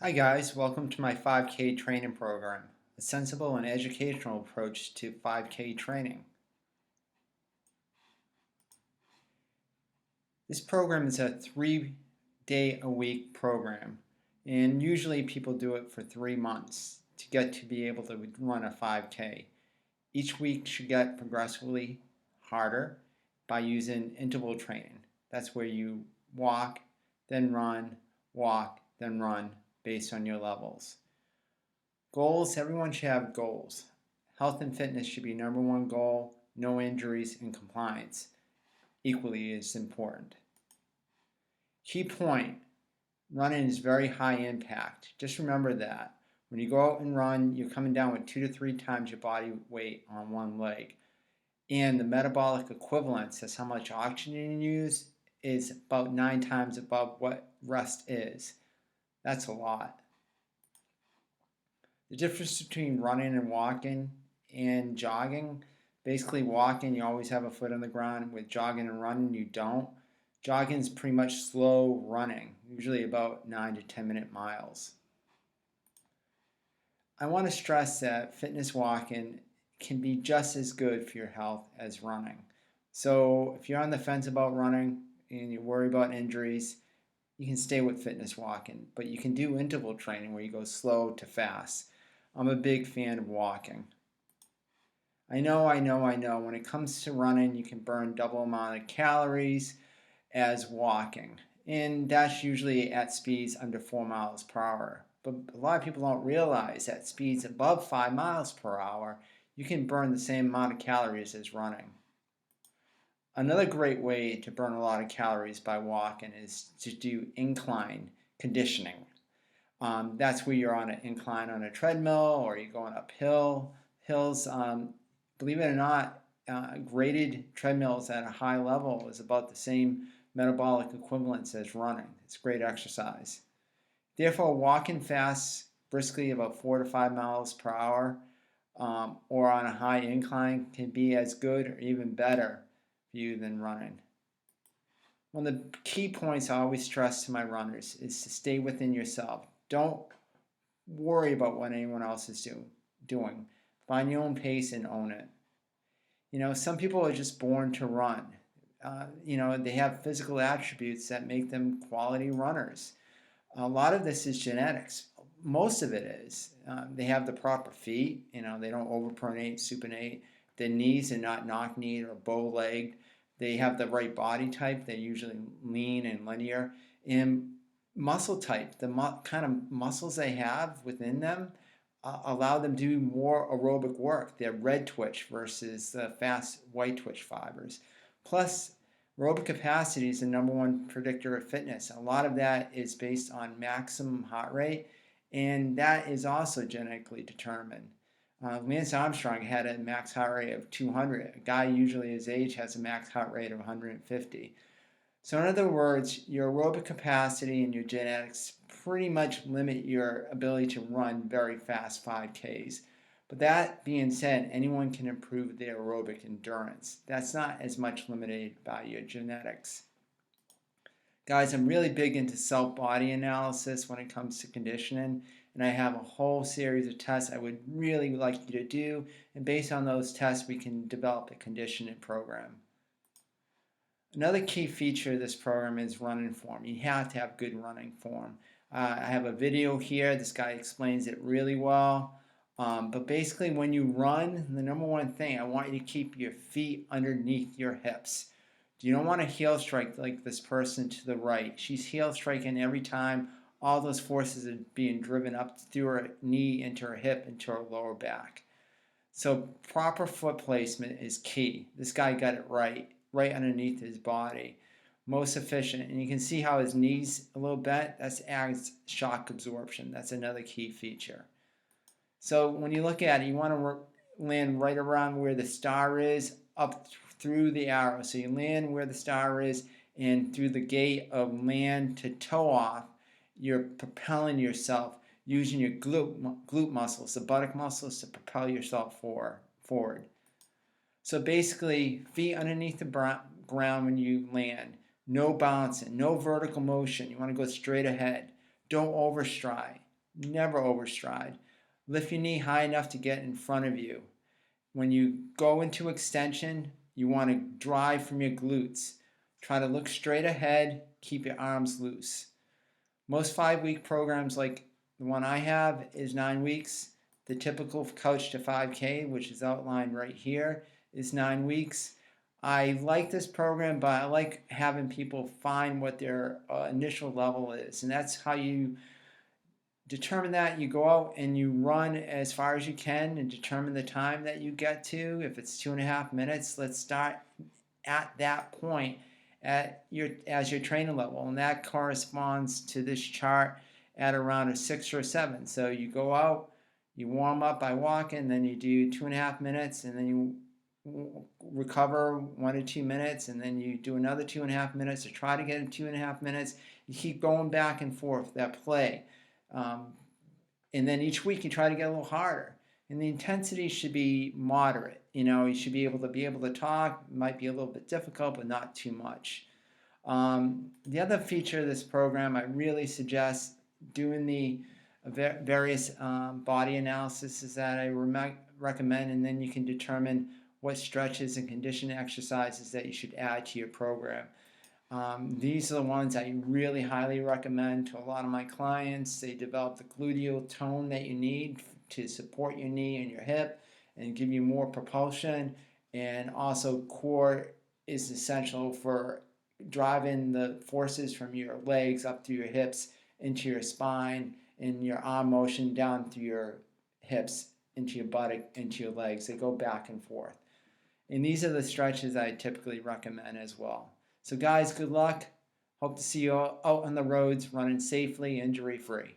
Hi guys, welcome to my 5K training program, a sensible and educational approach to 5K training. This program is a 3-day-a-week program, and usually people do it for 3 months to get to be able to run a 5K. Each week should get progressively harder by using interval training. That's where you walk, then run, walk, then run based on your levels. Goals, everyone should have goals. Health and fitness should be number one goal. No injuries and compliance equally is important. Key point, running is very high impact. Just remember that. When you go out and run, you're coming down with 2 to 3 times your body weight on one leg. And the metabolic equivalence, that's how much oxygen you use, is about 9 times above what rest is. That's a lot. The difference between running and walking and jogging, basically walking, you always have a foot on the ground. With jogging and running, you don't. Jogging is pretty much slow running, usually about 9 to 10 minute miles. I want to stress that fitness walking can be just as good for your health as running. So if you're on the fence about running and you worry about injuries, you can stay with fitness walking, but you can do interval training where you go slow to fast. I'm a big fan of walking. I know. When it comes to running, you can burn double amount of calories as walking. And that's usually at speeds under 4 miles per hour. But a lot of people don't realize that speeds above 5 miles per hour, you can burn the same amount of calories as running. Another great way to burn a lot of calories by walking is to do incline conditioning. That's where you're on an incline on a treadmill or you're going uphill hills. Believe it or not, graded treadmills at a high level is about the same metabolic equivalence as running. It's great exercise. Therefore, walking fast, briskly about 4 to 5 miles per hour, or on a high incline can be as good or even better for you than running. One of the key points I always stress to my runners is to stay within yourself. Don't worry about what anyone else is doing. Find your own pace and own it. Some people are just born to run. They have physical attributes that make them quality runners. A lot of this is genetics. Most of it is. They have the proper feet. They don't overpronate, supinate. Their knees are not knock-kneed or bow-legged. They have the right body type. They're usually lean and linear. And muscle type, the kind of muscles they have within them allow them to do more aerobic work. They're red twitch versus the fast white twitch fibers. Plus, aerobic capacity is the number one predictor of fitness. A lot of that is based on maximum heart rate, and that is also genetically determined. Lance Armstrong had a max heart rate of 200. A guy usually his age has a max heart rate of 150. So in other words, your aerobic capacity and your genetics pretty much limit your ability to run very fast 5Ks. But that being said, anyone can improve their aerobic endurance. That's not as much limited by your genetics. Guys, I'm really big into self-body analysis when it comes to conditioning, and I have a whole series of tests I would really like you to do, and based on those tests, we can develop a conditioning program. Another key feature of this program is running form. You have to have good running form. I have a video here. This guy explains it really well. But basically, when you run, the number one thing, I want you to keep your feet underneath your hips. You don't want to heel strike like this person to the right. She's heel striking every time. All those forces are being driven up through her knee, into her hip, into her lower back. So proper foot placement is key. This guy got it right underneath his body. Most efficient. And you can see how his knees a little bent. That's adds shock absorption. That's another key feature. So when you look at it, you want to land right around where the star is, up through the arrow. So you land where the star is, and through the gate of land to toe off, you're propelling yourself using your glute muscles, the buttock muscles, to propel yourself forward. So basically, feet underneath the ground when you land. No bouncing, no vertical motion. You want to go straight ahead. Don't overstride. Never overstride. Lift your knee high enough to get in front of you. When you go into extension, you want to drive from your glutes. Try to look straight ahead, keep your arms loose. Most 5-week programs like the one I have is 9 weeks. The typical Couch to 5K, which is outlined right here, is 9 weeks. I like this program, but I like having people find what their initial level is. And that's how you determine that. You go out and you run as far as you can and determine the time that you get to. If it's 2.5 minutes, let's start at that point as your training level, and that corresponds to this chart at around a 6 or 7. So you go out, you warm up by walking, then you do 2.5 minutes, and then you recover 1 to 2 minutes, and then you do another 2.5 minutes to try to get in 2.5 minutes. You keep going back and forth, that play. And then each week you try to get a little harder. And the intensity should be moderate. You should be able to talk. It might be a little bit difficult, but not too much. The other feature of this program, I really suggest doing the various body analysis that I recommend, and then you can determine what stretches and conditioning exercises that you should add to your program. These are the ones I really highly recommend to a lot of my clients. They develop the gluteal tone that you need to support your knee and your hip and give you more propulsion. And also core is essential for driving the forces from your legs up through your hips into your spine, and your arm motion down through your hips into your buttock, into your legs. They go back and forth. And these are the stretches I typically recommend as well. So guys, good luck. Hope to see you out on the roads running safely, injury-free.